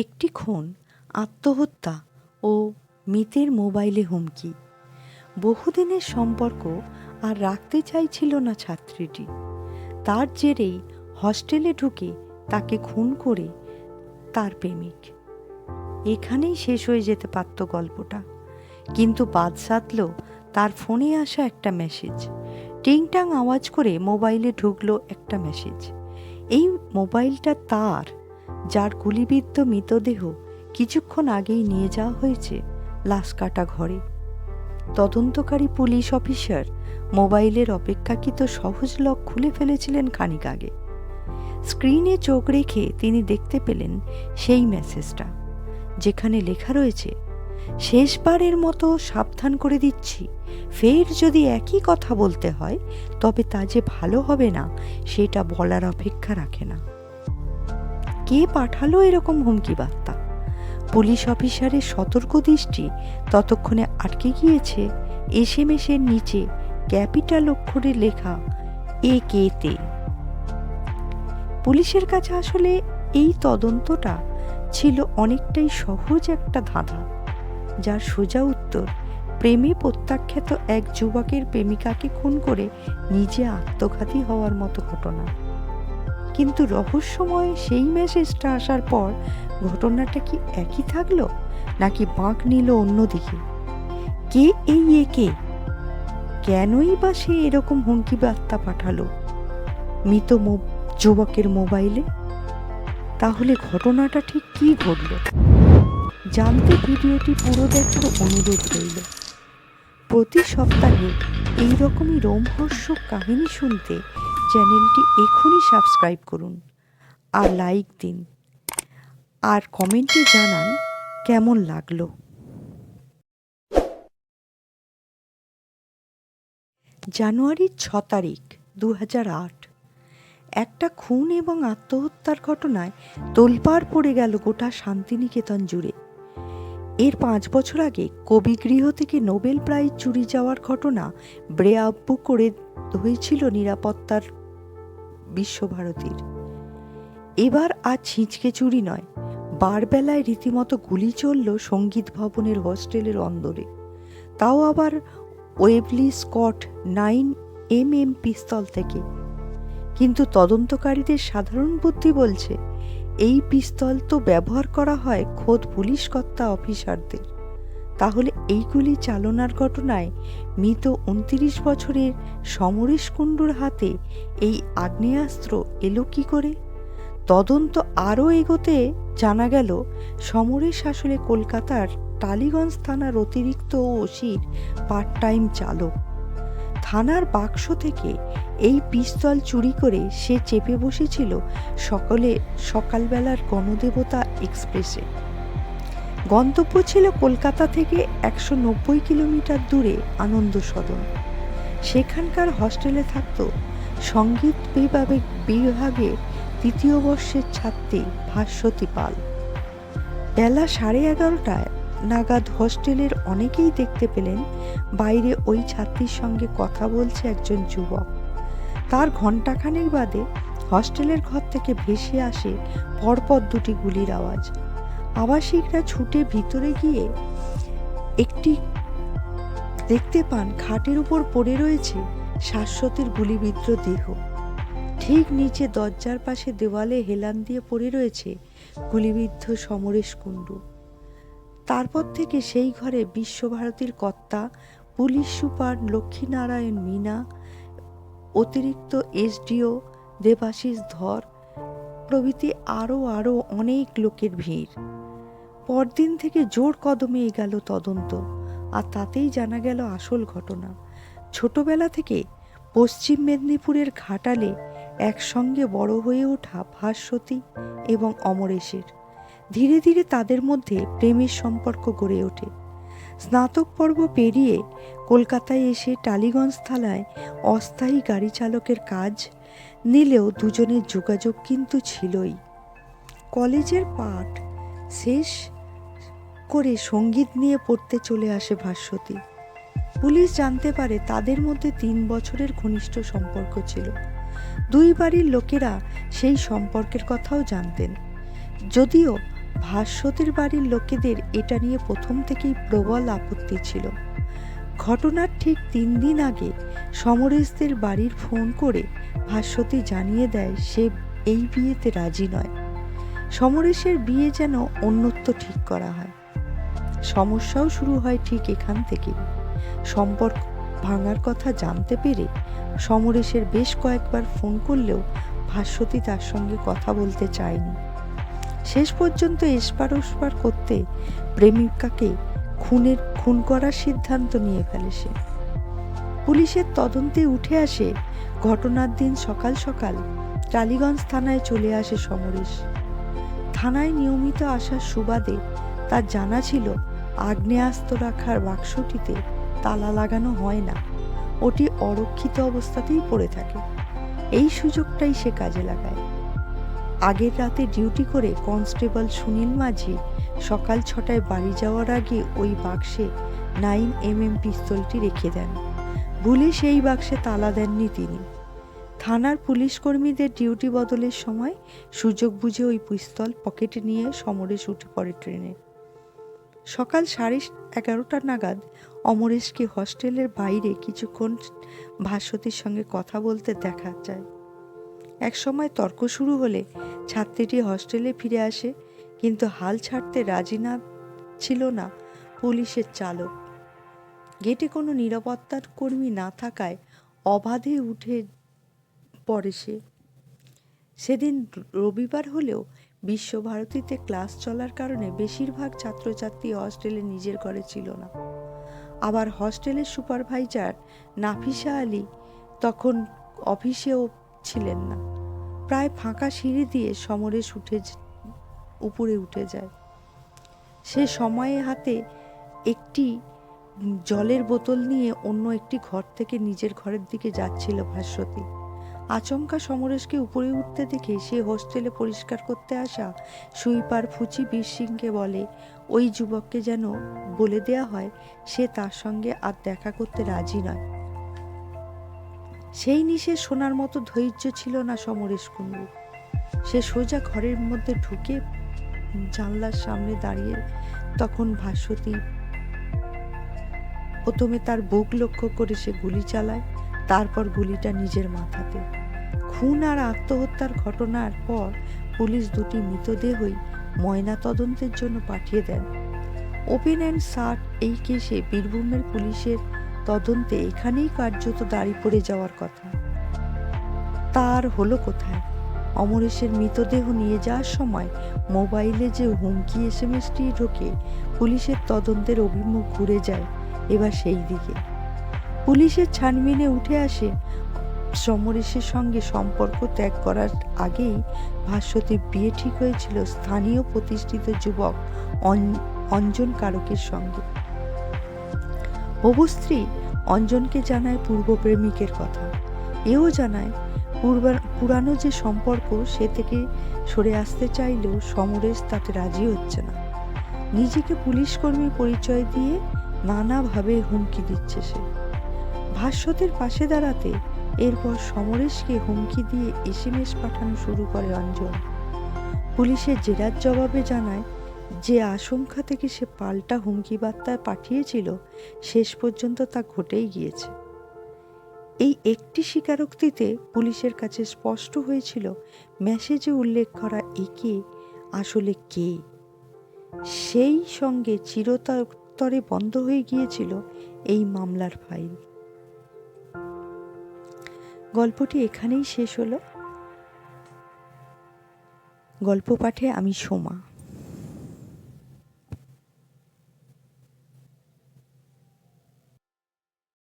একটি খুন, আত্মহত্যা ও মৃতের মোবাইলে হুমকি। বহুদিনের সম্পর্ক আর রাখতে চাইছিল না ছাত্রীটি। তার জেরেই হস্টেলে ঢুকে তাকে খুন করে তার প্রেমিক। এখানেই শেষ হয়ে যেতে পারত গল্পটা, কিন্তু বাদ সাধল তার ফোনে আসা একটা মেসেজ। টিংটাং আওয়াজ করে মোবাইলে ঢুকলো একটা মেসেজ। এই মোবাইলটা তার, যার গুলিবিদ্ধ মৃতদেহ কিছুক্ষণ আগেই নিয়ে যাওয়া হয়েছে লাশ কাটা ঘরে। তদন্তকারী পুলিশ অফিসার মোবাইলের অপেক্ষাকৃত সহজ লক খুলে ফেলেছিলেন খানিক আগে। স্ক্রিনে চোখ রেখে তিনি দেখতে পেলেন সেই মেসেজটা, যেখানে লেখা রয়েছে, শেষবারের মতো সাবধান করে দিচ্ছি, ফের যদি একই কথা বলতে হয় তবে তা যে ভালো হবে না সেটা বলার অপেক্ষা রাখে না। কে পাঠালো এরকম হুমকি বার্তা? পুলিশ অফিসারের সতর্ক দৃষ্টি ততক্ষণে আটকে গিয়েছে এসএমএসের নিচে ক্যাপিটাল অক্ষরে লেখা AK-তে। পুলিশের কাছে আসলে এই তদন্তটা ছিল অনেকটাই সহজ একটা ধাঁধা, যার সোজা উত্তর প্রেমে প্রত্যাখ্যাত এক যুবকের প্রেমিকাকে খুন করে নিজে আত্মঘাতী হওয়ার মতো ঘটনা। কিন্তু রহস্যময় সেই মেসেজটা আসার পর ঘটনাটা কি একই থাকলো, নাকি বাঁক নিল অন্যদিকে? কে এই একে? কেনই বা সে এরকম হুমকি বার্তা পাঠালো মৃত যুবকের মোবাইলে? তাহলে ঘটনাটা ঠিক কি ঘটল? জানতে ভিডিওটি পুরো দেখার অনুরোধ রইল। প্রতি সপ্তাহে এইরকমই রোমহর্ষক কাহিনী শুনতে চ্যানেলটি এখনই সাবস্ক্রাইব করুন আর লাইক দিন, আর কমেন্টে জানান কেমন লাগলো। জানুয়ারির 6 তারিখ 2008। একটা খুন এবং আত্মহত্যার ঘটনায় তোলপাড় পড়ে গেল গোটা শান্তিনিকেতন জুড়ে। এর 5 বছর আগে কবিগৃহ থেকে নোবেল প্রাইজ চুরি যাওয়ার ঘটনা বেআব্রু করে হয়েছিল নিরাপত্তার বিশ্বভারতীর। এবার আর ছিঁচকে চুরি নয়, বারবেলায় রীতিমতো গুলি চলল সঙ্গীত ভবনের হোস্টেলের অন্দরে, তাও আবার ওয়েবলি স্কট 9mm পিস্তল থেকে। কিন্তু তদন্তকারীদের সাধারণ বুদ্ধি বলছে এই পিস্তল তো ব্যবহার করা হয় খোদ পুলিশ কর্তা অফিসারদের। তাহলে এইগুলি চালনার ঘটনায় মৃত 29 বছরের সমরেশ কুণ্ডুর হাতে এই আগ্নেয়াস্ত্র এলো কি করে? তদন্ত আরও এগোতে জানা গেল সমরেশ আসলে কলকাতার টালিগঞ্জ থানার অতিরিক্ত ওসির পার্ট টাইম চালক। থানার বাক্স থেকে এই পিস্তল চুরি করে সে চেপে বসেছিল সকালবেলার গণদেবতা এক্সপ্রেসে। গন্তব্য ছিল কলকাতা থেকে 190 কিলোমিটার দূরে আনন্দ সদন। সেখানকার হস্টেলে থাকত সঙ্গীত বিভাগে 3য় বর্ষের ছাত্রী ভাস্বতী পাল। বেলা 11:30 নাগাদ হস্টেলের অনেকেই দেখতে পেলেন বাইরে ওই ছাত্রীর সঙ্গে কথা বলছে একজন যুবক। তার ঘণ্টাখানেক বাদে হস্টেলের ঘর থেকে ভেসে আসে পরপর 2টি গুলির আওয়াজ। আবাসিকরা ছুটে ভিতরে গিয়ে একটি দেখতে পান খাটের উপর পড়ে রয়েছে শাশ্বতীর গুলিবিদ্ধ দেহ। ঠিক নিচে দরজার পাশে দেওয়ালে হেলান দিয়ে পড়ে রয়েছে গুলিবিদ্ধ সমরেশ কুণ্ডু। তারপর থেকে সেই ঘরে বিশ্বভারতীর কর্তা, পুলিশ সুপার লক্ষ্মীনারায়ণ মীনা, অতিরিক্ত SDO দেবাশিস ধর প্রভৃতি আরও অনেক লোকের ভিড়। পরদিন থেকে জোর কদমে এগোল তদন্ত, আর তাতেই জানা গেল আসল ঘটনা। ছোটবেলা থেকে পশ্চিম মেদিনীপুরের ঘাটালে একসঙ্গে বড় হয়ে ওঠা ভাস্বতী এবং অমরেশের ধীরে ধীরে তাদের মধ্যে প্রেমের সম্পর্ক গড়ে ওঠে। স্নাতক পর্ব পেরিয়ে কলকাতায় এসে টালিগঞ্জ থানায় অস্থায়ী গাড়ি চালকের কাজ নিলেও দুজনের যোগাযোগ কিন্তু ছিলই। কলেজের পাঠ শেষ করে সঙ্গীত নিয়ে পড়তে চলে আসে ভাস্বতী। পুলিশ জানতে পারে তাদের মধ্যে 3 বছরের ঘনিষ্ঠ সম্পর্ক ছিল। দুই বাড়ির লোকেরা সেই সম্পর্কের কথাও জানতেন, যদিও ভাস্বতীর বাড়ির লোকেদের এটা নিয়ে প্রথম থেকেই প্রবল আপত্তি ছিল। ঘটনার ঠিক 3 দিন আগে সমরেশদের বাড়ির ফোন করে ভাস্বতী জানিয়ে দেয় সে এই বিয়েতে রাজি নয়। সমরেশের বিয়ে যেন অন্যত্র ঠিক করা হয়। সমস্যাও শুরু হয় ঠিক এখান থেকেই। সম্পর্ক ভাঙার কথা জানতে পেরে সমরেশের বেশ কয়েকবার ফোন করলেও ভাস্বতী তার সঙ্গে কথা বলতে চায়নি। শেষ পর্যন্ত এসপার ওসপার করতে প্রেমিকাকে খুন করার সিদ্ধান্ত নিয়ে ফেলে সে। পুলিশের তদন্তে উঠে আসে ঘটনার দিন সকাল সকাল টালিগঞ্জ থানায় চলে আসে সমরেশ। থানায় নিয়মিত আসার সুবাদে তার জানা ছিল আগ্নেয়াস্ত্র রাখার বাক্সটিতে তালা লাগানো হয় না, ওটি অরক্ষিত অবস্থাতেই পড়ে থাকে। এই সুযোগটাই সে কাজে লাগায়। আগের রাতে ডিউটি করে কনস্টেবল সুনীল মাঝি সকাল 6টায় বাড়ি যাওয়ার আগে ওই বাক্সে 9mm পিস্তলটি রেখে দেন। ভুলে সেই বাক্সে তালা দেননি তিনি। থানার পুলিশ কর্মীদের ডিউটি বদলের সময় সুযোগ বুঝে ওই পিস্তল পকেটে নিয়ে সমরেশ উঠে পড়ে ট্রেনে। সকাল 11:30 নাগাদ অমরেশকে হস্টেলের বাইরে কিছুক্ষণ ভাস্বতীর সঙ্গে কথা বলতে দেখা যায়। এক সময় তর্ক শুরু হলে ছাত্রীটি হস্টেলে ফিরে আসে, কিন্তু হাল ছাড়তে রাজি না ছিল না পুলিশের চালক। গেটে কোনো নিরাপত্তা কর্মী না থাকায় অবাধে উঠে পড়ে সে। সেদিন রবিবার হলেও বিশ্বভারতীতে ক্লাস চলার কারণে বেশিরভাগ ছাত্রছাত্রী হস্টেলে নিজের ঘরে ছিল না। আবার হস্টেলের সুপারভাইজার নাফিসা আলী তখন অফিসেও ছিলেন না। প্রায় ফাঁকা সিঁড়ি দিয়ে সমরেশ উপরে উঠে যায়। সে সময়ে হাতে একটি জলের বোতল নিয়ে অন্য একটি ঘর থেকে নিজের ঘরের দিকে যাচ্ছিল ভাস্বতী। আচমকা সমরেশকে উপরে উঠতে দেখে সে হোস্টেলে পরিষ্কার করতে আসা সুইপার ফুচি বীর সিংকে বলে ওই যুবককে যেন বলে দেয়া হয় সে তার সঙ্গে আর দেখা করতে রাজি নয়। সেই নিষেধ শোনার মতো ধৈর্য ছিল না সমরেশ কুণ্ডু। সে সোজা ঘরের মধ্যে ঢুকে জানলার সামনে দাঁড়িয়ে তখন ভাস্বতী প্রথমে তার বুক লক্ষ্য করে সে গুলি চালায়, তারপর গুলিটা নিজের মাথাতে। খুন আর আত্মহত্যার ঘটনার পর পুলিশ দুটি মৃতদেহই ময়না তদন্তের জন্য পাঠিয়ে দেন। ওপেন অ্যান্ড শাট এই কেসে বীরভূমের পুলিশের তদন্তে এখানেই কার্যত দাঁড়িয়ে পড়ে যাওয়ার কথা। তার হলো কোথায়? অমরেশের মৃতদেহ নিয়ে যাওয়ার সময় মোবাইলে যে হুমকি SMS-টি ঢোকে, পুলিশের তদন্তের অভিমুখ ঘুরে যায় এবার সেই দিকে। পুলিশের ছানবিনে উঠে আসে সমরেশের সঙ্গে সম্পর্ক ত্যাগ করার আগেই ভাস্বতীর বিয়ে ঠিক হয়েছিল স্থানীয় প্রতিষ্ঠিত যুবক অঞ্জন কারকের সঙ্গে। হবু স্ত্রী অঞ্জনকে জানায় পূর্ব প্রেমিকের কথা। এও জানায় পুরানো যে সম্পর্ক সে থেকে সরে আসতে চাইলেও সমরেশ তাতে রাজি হচ্ছে না। নিজেকে পুলিশ কর্মী পরিচয় দিয়ে নানাভাবে হুমকি দিচ্ছে সে। ভাস্বতীর পাশে দাঁড়াতে এরপর সমরেশকে হুমকি দিয়ে SMS পাঠানো শুরু করে অঞ্জন। পুলিশের জেরার জবাবে জানায় যে আশঙ্কা থেকে সে পাল্টা হুমকি বার্তা পাঠিয়েছিল শেষ পর্যন্ত তা ঘটেই গিয়েছে। এই একটি স্বীকারোক্তিতে পুলিশের কাছে স্পষ্ট হয়েছিল মেসেজে উল্লেখ করা একে আসলে কে। সেই সঙ্গে চিরতরে বন্ধ হয়ে গিয়েছিল এই মামলার ফাইল। গল্পটি এখানেই শেষ হলো। গল্প পাঠে আমি সোমা।